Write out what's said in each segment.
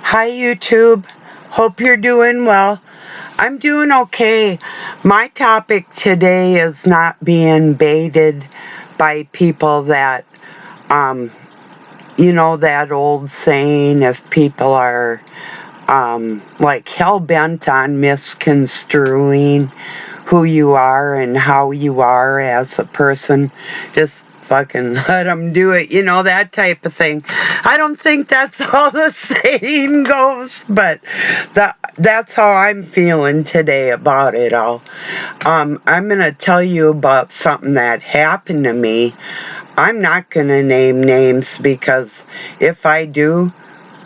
Hi YouTube, hope you're doing well. I'm doing okay. My topic today is not being baited by people that, that old saying, if people are like hell-bent on misconstruing who you are and how you are as a person, just fucking let them do it, that type of thing. I don't think that's how the saying goes, but that's how I'm feeling today about it all. I'm going to tell you about something that happened to me. I'm not going to name names because if I do,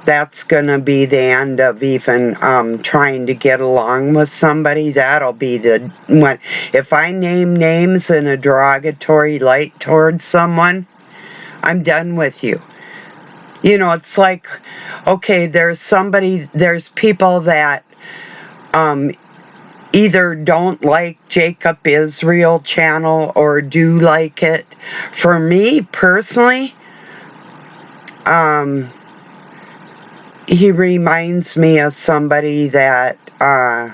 that's going to be the end of even trying to get along with somebody. That'll be the one. If I name names in a derogatory light towards someone, I'm done with you. It's like, okay, there's people that either don't like Jacob Israel channel or do like it. For me personally, he reminds me of somebody that I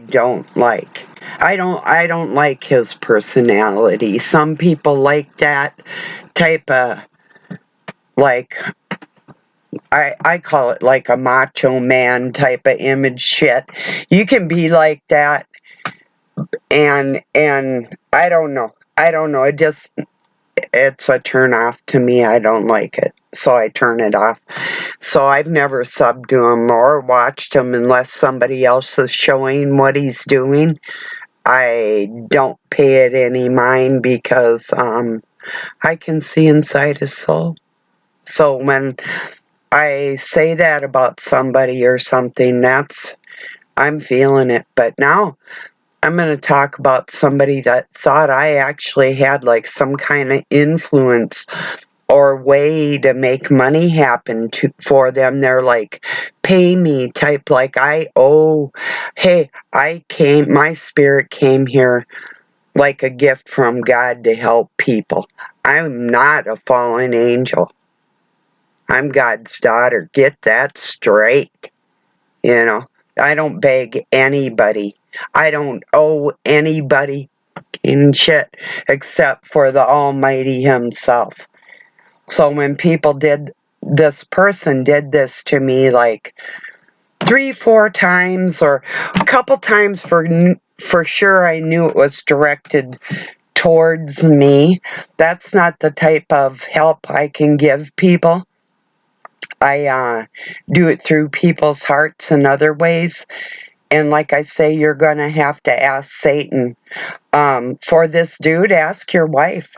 don't like. I don't like his personality. Some people like that type of, like, I call it like a macho man type of image shit. You can be like that, and I don't know. It's a turn off to me. I don't like it, so I turn it off. So I've never subbed to him or watched him unless somebody else is showing what he's doing. I don't pay it any mind because I can see inside his soul. So when I say that about somebody or something, I'm feeling it. But now I'm going to talk about somebody that thought I actually had like some kind of influence or way to make money happen for them. They're like, pay me type, like hey, my spirit came here like a gift from God to help people. I'm not a fallen angel. I'm God's daughter. Get that straight. I don't beg anybody. I don't owe anybody in shit except for the Almighty himself. So when this person did this to me like 3-4 times, or a couple times for sure I knew it was directed towards me. That's not the type of help I can give people. I do it through people's hearts in other ways. And like I say, you're going to have to ask Satan. For this dude, ask your wife.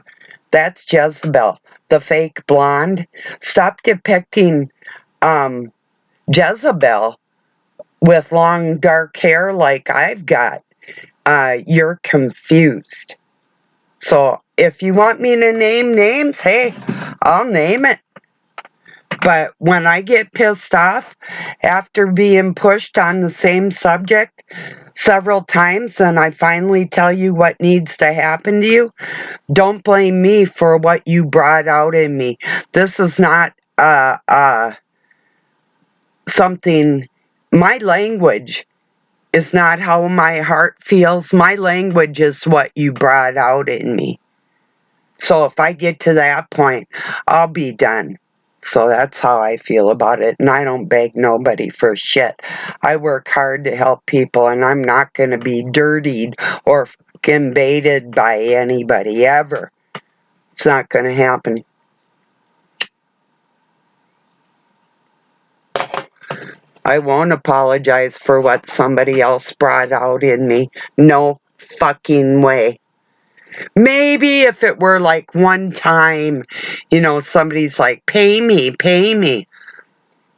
That's Jezebel, the fake blonde. Stop depicting Jezebel with long dark hair like I've got. You're confused. So if you want me to name names, hey, I'll name it. But when I get pissed off after being pushed on the same subject several times and I finally tell you what needs to happen to you, don't blame me for what you brought out in me. This is not something, my language is not how my heart feels. My language is what you brought out in me. So if I get to that point, I'll be done. So that's how I feel about it. And I don't beg nobody for shit. I work hard to help people, and I'm not going to be dirtied or fucking baited by anybody ever. It's not going to happen. I won't apologize for what somebody else brought out in me. No fucking way. Maybe if it were like one time, somebody's like, pay me.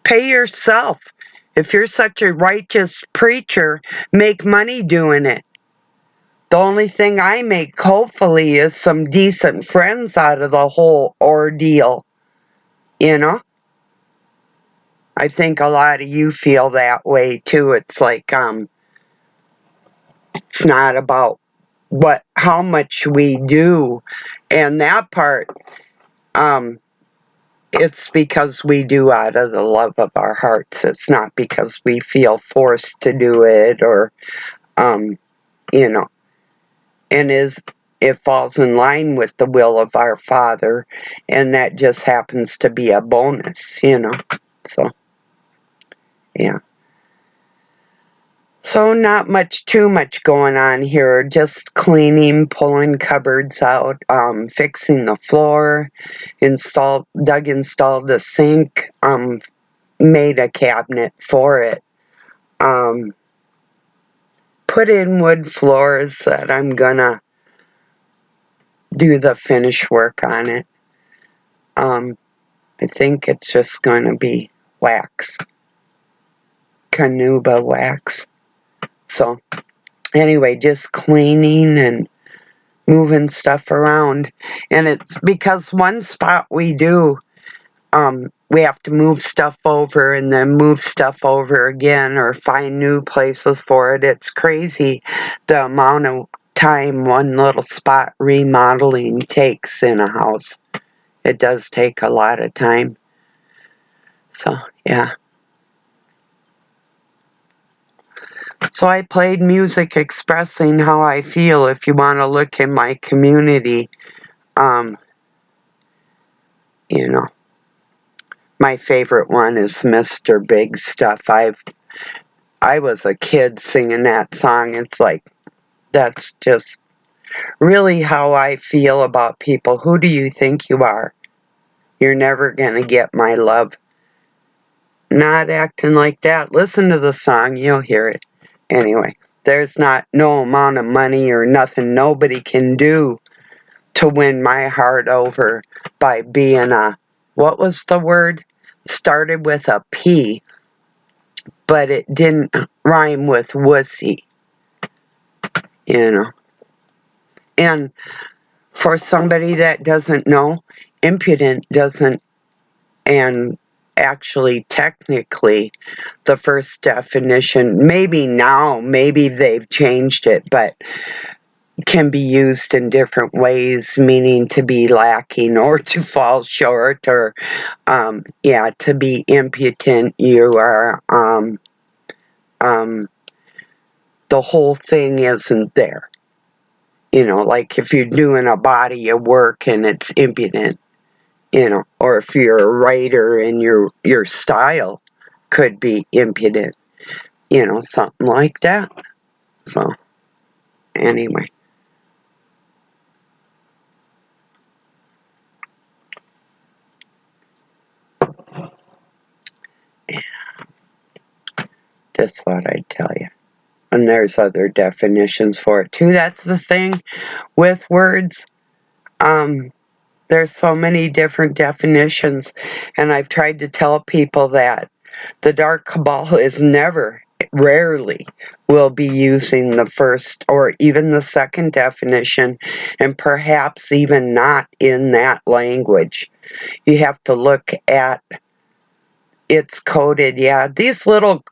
Pay yourself. If you're such a righteous preacher, make money doing it. The only thing I make, hopefully, is some decent friends out of the whole ordeal. I think a lot of you feel that way too. It's like, it's not about how much we do. And that part, it's because we do out of the love of our hearts. It's not because we feel forced to do it, or, you know, and it falls in line with the will of our Father, and that just happens to be a bonus, you know. So, yeah. So not too much going on here. Just cleaning, pulling cupboards out, fixing the floor, installed the sink, made a cabinet for it. Put in wood floors that I'm gonna do the finish work on it. I think it's just gonna be wax, Canuba wax. So anyway, just cleaning and moving stuff around. And it's because one spot we do, we have to move stuff over and then move stuff over again or find new places for it. It's crazy the amount of time one little spot remodeling takes in a house. It does take a lot of time. So, yeah. So I played music expressing how I feel. If you want to look in my community, you know, my favorite one is Mr. Big Stuff. I was a kid singing that song. It's like, that's just really how I feel about people. Who do you think you are? You're never going to get my love. Not acting like that. Listen to the song, you'll hear it. Anyway, there's no amount of money or nothing nobody can do to win my heart over by being what was the word? Started with a P, but it didn't rhyme with wussy, you know. And for somebody that doesn't know, impudent doesn't, and actually technically the first definition, maybe they've changed it, but can be used in different ways, meaning to be lacking or to fall short, or to be impotent. You are the whole thing isn't there. You know, like if you're doing a body of work and it's impudent, you know, or if you're a writer and your style could be impudent, you know, something like that. So anyway. Just thought I'd tell you. And there's other definitions for it too. That's the thing with words. There's so many different definitions, and I've tried to tell people that the dark cabal is rarely will be using the first or even the second definition, and perhaps even not in that language. You have to look at it's coded. Yeah, these little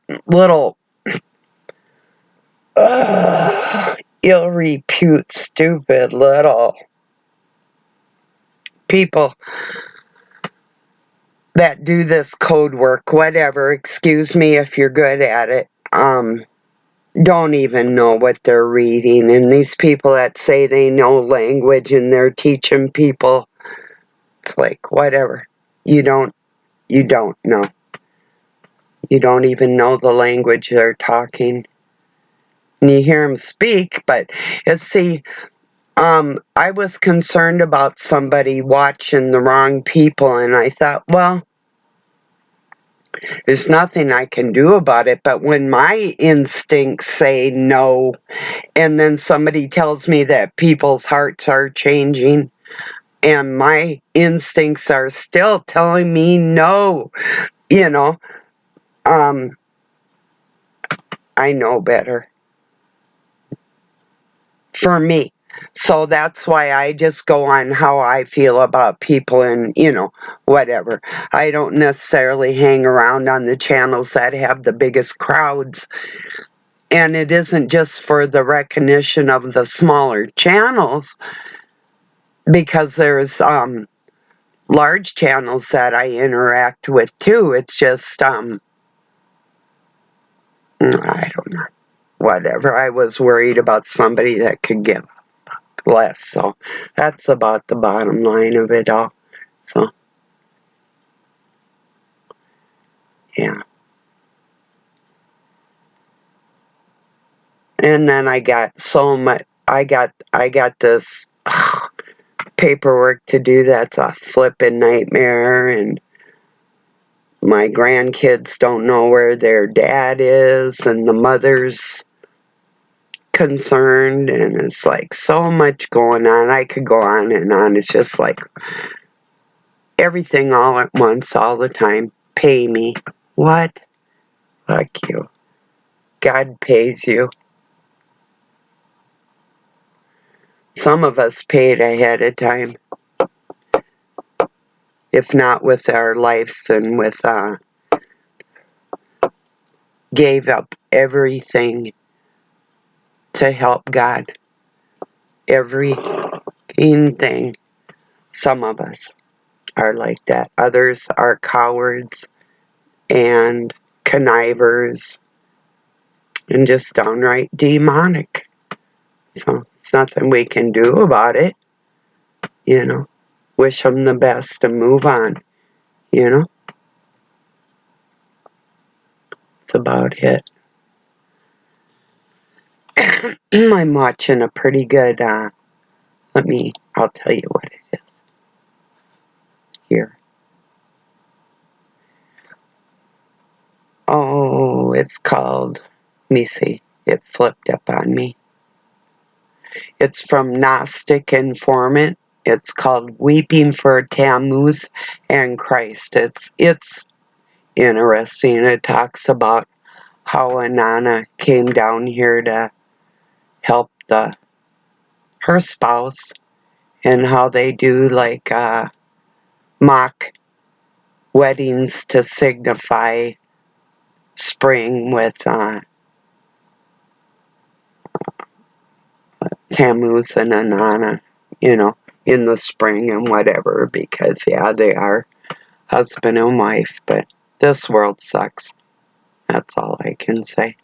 ill repute, stupid little people that do this code work, whatever, excuse me if you're good at it, don't even know what they're reading. And these people that say they know language and they're teaching people, it's like, whatever. You don't know. You don't even know the language they're talking. And you hear them speak, but I was concerned about somebody watching the wrong people, and I thought, well, there's nothing I can do about it. But when my instincts say no, and then somebody tells me that people's hearts are changing, and my instincts are still telling me no, you know, I know better. For me. So that's why I just go on how I feel about people and, you know, whatever. I don't necessarily hang around on the channels that have the biggest crowds. And it isn't just for the recognition of the smaller channels, because there's large channels that I interact with too. It's just, I don't know. Whatever. I was worried about somebody that could give less. So that's about the bottom line of it all. So, yeah. And then I got so much, I got this paperwork to do that's a flippin' nightmare, and my grandkids don't know where their dad is, and the mother's concerned, and it's like so much going on. I could go on and on. It's just like everything all at once, all the time. Pay me. What? Fuck you. God pays you. Some of us paid ahead of time. If not with our lives, and with, gave up everything to help God. Everything. Some of us are like that. Others are cowards and connivers and just downright demonic. So it's nothing we can do about it, you know. Wish them the best and move on, you know. That's about it. I'm watching a pretty good, I'll tell you what it is. Here. Oh, it's called, let me see, it flipped up on me. It's from Gnostic Informant. It's called Weeping for Tammuz and Christ. It's interesting. It talks about how Inanna came down here to help her spouse, and how they do like mock weddings to signify spring with Tammuz and Inanna, you know, in the spring and whatever, because yeah, they are husband and wife, but this world sucks. That's all I can say.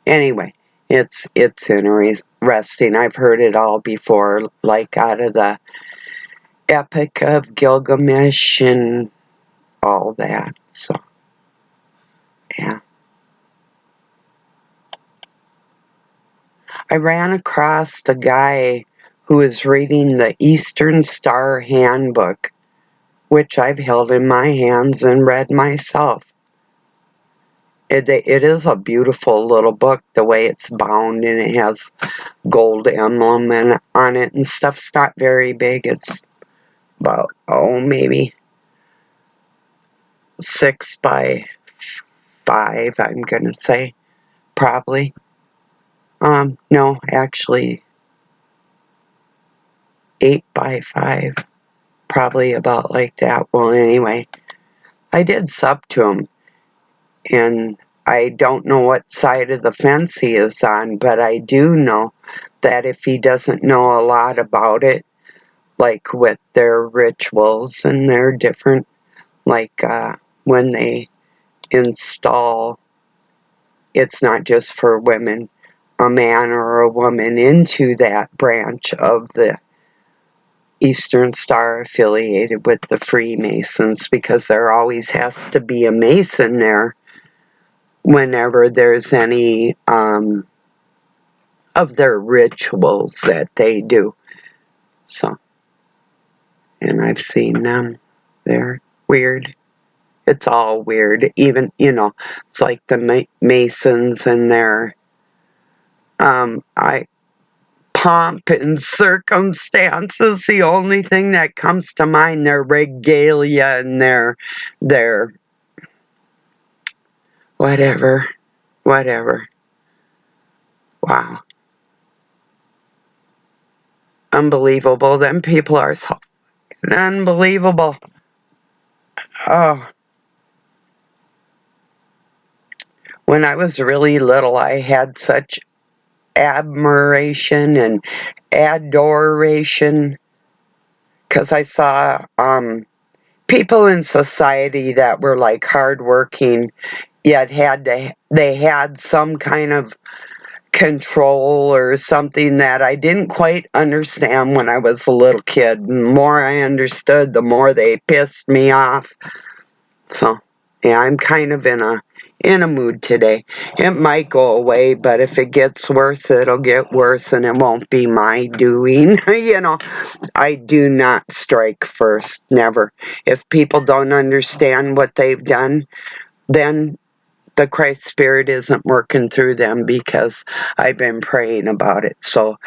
Anyway, it's interesting. I've heard it all before, like out of the Epic of Gilgamesh and all that. So, yeah. I ran across a guy who was reading the Eastern Star Handbook, which I've held in my hands and read myself. It is a beautiful little book, the way it's bound, and it has gold emblem on it and stuff. It's not very big. It's about, maybe 6 by 5, I'm gonna say, probably. No, actually 8 by 5, probably about like that. Well, anyway, I did sub to him, and I don't know what side of the fence he is on, but I do know that if he doesn't know a lot about it, like with their rituals and their different, like when they install, it's not just for women, a man or a woman into that branch of the Eastern Star affiliated with the Freemasons, because there always has to be a Mason there whenever there's any of their rituals that they do. So, and I've seen them. They're weird. It's all weird. Even, it's like the Masons and their pomp and circumstance is the only thing that comes to mind. Their regalia and their whatever. Wow. Unbelievable. Them people are so unbelievable. Oh. When I was really little, I had such admiration and adoration because I saw people in society that were like hardworking, yet they had some kind of control or something that I didn't quite understand when I was a little kid. And the more I understood, the more they pissed me off. So, yeah, I'm kind of in a mood today. It might go away, but if it gets worse, it'll get worse, and it won't be my doing. You know, I do not strike first, never. If people don't understand what they've done, then the Christ Spirit isn't working through them because I've been praying about it. So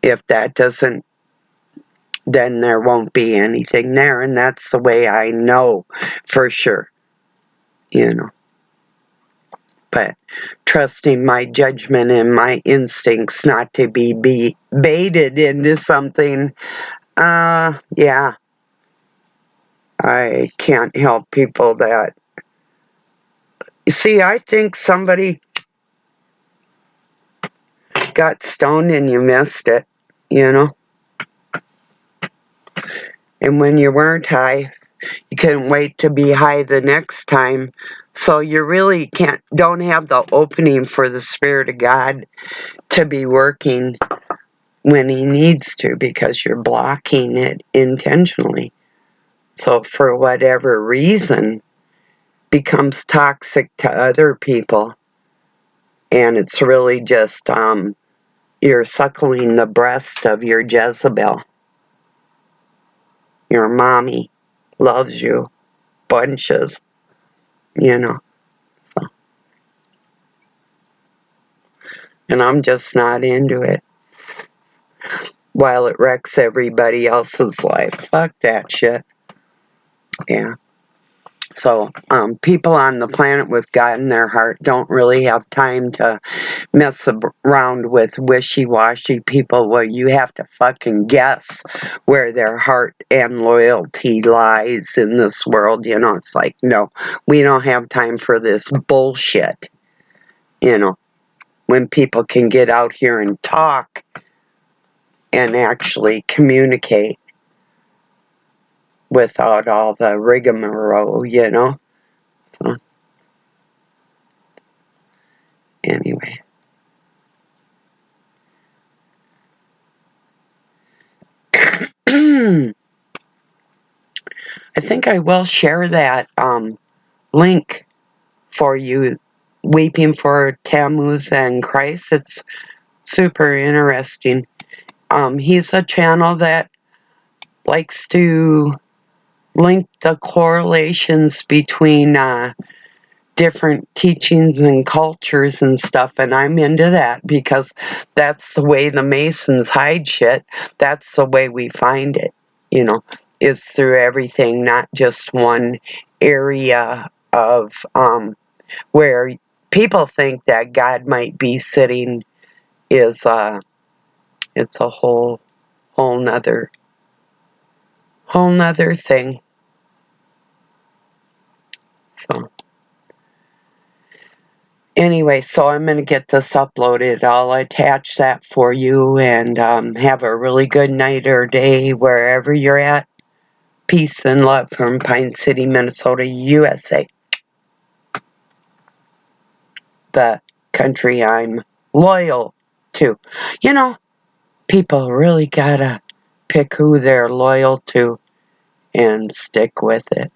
if that doesn't, then there won't be anything there. And that's the way I know for sure, you know. But trusting my judgment and my instincts not to be baited into something, yeah. I can't help people that. You see, I think somebody got stoned and you missed it, you know. And when you weren't high, you couldn't wait to be high the next time. So you really don't have the opening for the Spirit of God to be working when He needs to, because you're blocking it intentionally. So for whatever reason, becomes toxic to other people. And it's really just you're suckling the breast of your Jezebel. Your mommy loves you bunches, you know. So, and I'm just not into it. While it wrecks everybody else's life. Fuck that shit. Yeah. So, people on the planet with God in their heart don't really have time to mess around with wishy-washy people where you have to fucking guess where their heart and loyalty lies in this world. You know, it's like, no, we don't have time for this bullshit. You know, when people can get out here and talk and actually communicate without all the rigmarole, you know? So, anyway. I think I will share that link for you, Weeping for Tammuz and Christ. It's super interesting. He's a channel that likes to link the correlations between different teachings and cultures and stuff, and I'm into that because that's the way the Masons hide shit. That's the way we find it, you know, is through everything, not just one area of where people think that God might be sitting. Is it's a whole nother thing. So anyway, so I'm going to get this uploaded. I'll attach that for you, and have a really good night or day wherever you're at. Peace and love from Pine City, Minnesota, USA. The country I'm loyal to. You know, people really gotta pick who they're loyal to and stick with it.